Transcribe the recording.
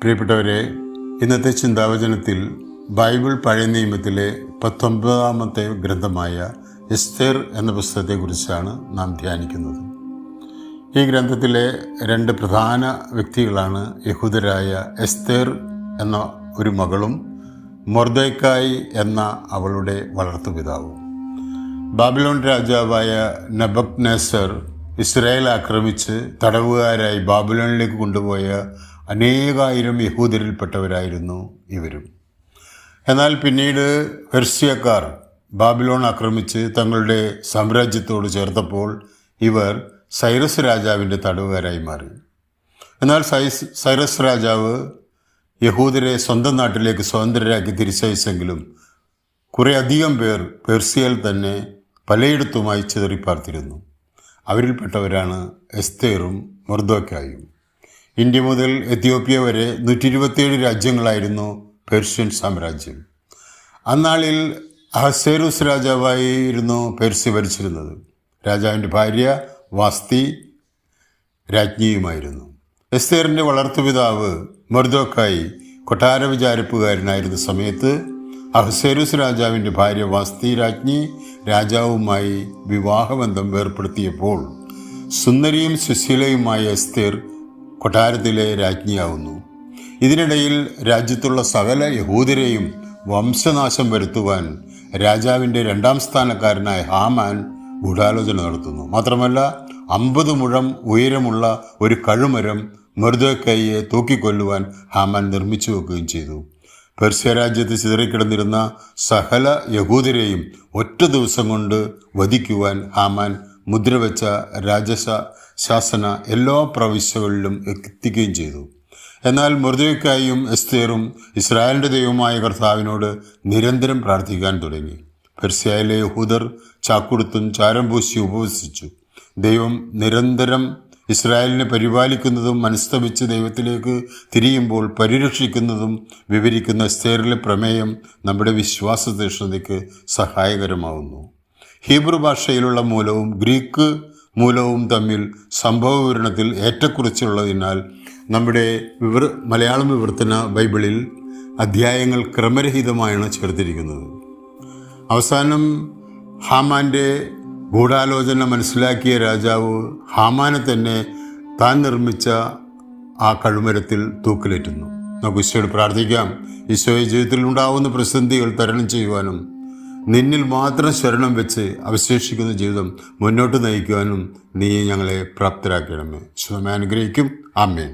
പ്രിയപ്പെട്ടവരെ, ഇന്നത്തെ ചിന്താവചനത്തിൽ ബൈബിൾ പഴയ നിയമത്തിലെ 19-ാമത്തെ ഗ്രന്ഥമായ എസ്തേർ എന്ന പുസ്തകത്തെക്കുറിച്ചാണ് നാം ധ്യാനിക്കുന്നത്. ഈ ഗ്രന്ഥത്തിലെ രണ്ട് പ്രധാന വ്യക്തികളാണ് യഹൂദരായ എസ്തേർ എന്ന ഒരു മകളും മൊർദെഖായി എന്ന അവളുടെ വളർത്തുപിതാവും. ബാബിലോൺ രാജാവായ നെബൂഖദ്നേസർ ഇസ്രായേൽ ആക്രമിച്ച് തടവുകാരായി ബാബിലോണിലേക്ക് കൊണ്ടുപോയ അനേകായിരം യഹൂദരിൽപ്പെട്ടവരായിരുന്നു ഇവരും. എന്നാൽ പിന്നീട് പെർഷ്യക്കാർ ബാബിലോൺ ആക്രമിച്ച് തങ്ങളുടെ സാമ്രാജ്യത്തോട് ചേർത്തപ്പോൾ ഇവർ സൈറസ് രാജാവിൻ്റെ തടവുകാരായി മാറി. എന്നാൽ സൈറസ് രാജാവ് യഹൂദരെ സ്വന്തം നാട്ടിലേക്ക് സ്വതന്ത്രരാക്കി തിരിച്ചയച്ചെങ്കിലും കുറേ അധികം പേർ പെർഷ്യയിൽ തന്നെ പലയിടത്തുമായി ചിതറിപ്പാർത്തിരുന്നു. അവരിൽപ്പെട്ടവരാണ് എസ്തേറും മൊർദെഖായും. ഇന്ത്യ മുതൽ എത്യോപ്യ വരെ 127 രാജ്യങ്ങളായിരുന്നു പേർഷ്യൻ സാമ്രാജ്യം. അന്നാളിൽ അഹസ്വേരോസ് രാജാവായിരുന്നു പേർഷ്യ ഭരിച്ചിരുന്നത്. രാജാവിൻ്റെ ഭാര്യ വാസ്തി രാജ്ഞിയുമായിരുന്നു. എസ്തേറിൻ്റെ വളർത്തുപിതാവ് മൊർദെഖായി കൊട്ടാര വിചാരിപ്പുകാരനായിരുന്ന സമയത്ത് അഹസ്വേരോസ് രാജാവിൻ്റെ ഭാര്യ വാസ്തി രാജ്ഞി രാജാവുമായി വിവാഹബന്ധം വേർപ്പെടുത്തിയപ്പോൾ സുന്ദരിയും സുശീലയുമായ എസ്തേർ കൊട്ടാരത്തിലെ രാജ്ഞിയാവുന്നു. ഇതിനിടയിൽ രാജ്യത്തുള്ള സകല യഹൂദരെയും വംശനാശം വരുത്തുവാൻ രാജാവിൻ്റെ 2ാം സ്ഥാനക്കാരനായ ഹാമാൻ ഗൂഢാലോചന നടത്തുന്നു. മാത്രമല്ല 50 മുഴം ഉയരമുള്ള ഒരു കഴുമരം മൊർദെഖായിയെ തൂക്കിക്കൊല്ലുവാൻ ഹാമാൻ നിർമ്മിച്ചു വെക്കുകയും ചെയ്തു. പെർഷ്യ രാജ്യത്ത് ചിതറിക്കിടന്നിരുന്ന സകല യഹൂദരെയും ഒറ്റ ദിവസം കൊണ്ട് വധിക്കുവാൻ ഹാമാൻ മുദ്രവെച്ച രാജശാസന എല്ലാ പ്രവിശ്യകളിലും എത്തിക്കുകയും ചെയ്തു. എന്നാൽ മൊർദെഖായിയും എസ്തേറും ഇസ്രായേലിൻ്റെ ദൈവമായ കർത്താവിനോട് നിരന്തരം പ്രാർത്ഥിക്കാൻ തുടങ്ങി. പെർഷ്യയിലെ യഹൂദർ ചാക്കുടുത്തും ചാരം പൂശി ഉപവസിച്ചു. ദൈവം നിരന്തരം ഇസ്രായേലിനെ പരിപാലിക്കുന്നതും മനസ്തപിച്ച് ദൈവത്തിലേക്ക് തിരിയുമ്പോൾ പരിരക്ഷിക്കുന്നതും വിവരിക്കുന്ന എസ്തേറിലെ പ്രമേയം നമ്മുടെ വിശ്വാസ തീഷ്ണതയ്ക്ക് സഹായകരമാവുന്നു. ഹീബ്രു ഭാഷയിലുള്ള മൂലവും ഗ്രീക്ക് മൂലവും തമ്മിൽ സംഭവ വിവരണത്തിൽ ഏറ്റക്കുറച്ചുള്ളതിനാൽ നമ്മുടെ മലയാളം വിവർത്തന ബൈബിളിൽ അധ്യായങ്ങൾ ക്രമരഹിതമായാണ് ചേർത്തിരിക്കുന്നത്. അവസാനം ഹാമാൻ്റെ ഗൂഢാലോചന മനസ്സിലാക്കിയ രാജാവ് ഹാമാനെ തന്നെ താൻ നിർമ്മിച്ച ആ കഴുമരത്തിൽ തൂക്കിലേറ്റുന്നു. നമുക്ക് ഈശോയോട് പ്രാർത്ഥിക്കാം. ഈശോയെ, ജീവിതത്തിൽ ഉണ്ടാവുന്ന പ്രതിസന്ധികൾ തരണം ചെയ്യുവാനും നിന്നിൽ മാത്രം ശരണം വെച്ച് അവശേഷിക്കുന്ന ജീവിതം മുന്നോട്ട് നയിക്കുവാനും നീ ഞങ്ങളെ പ്രാപ്തരാക്കണമേ. ഈശോ അനുഗ്രഹിക്കും. ആമേൻ.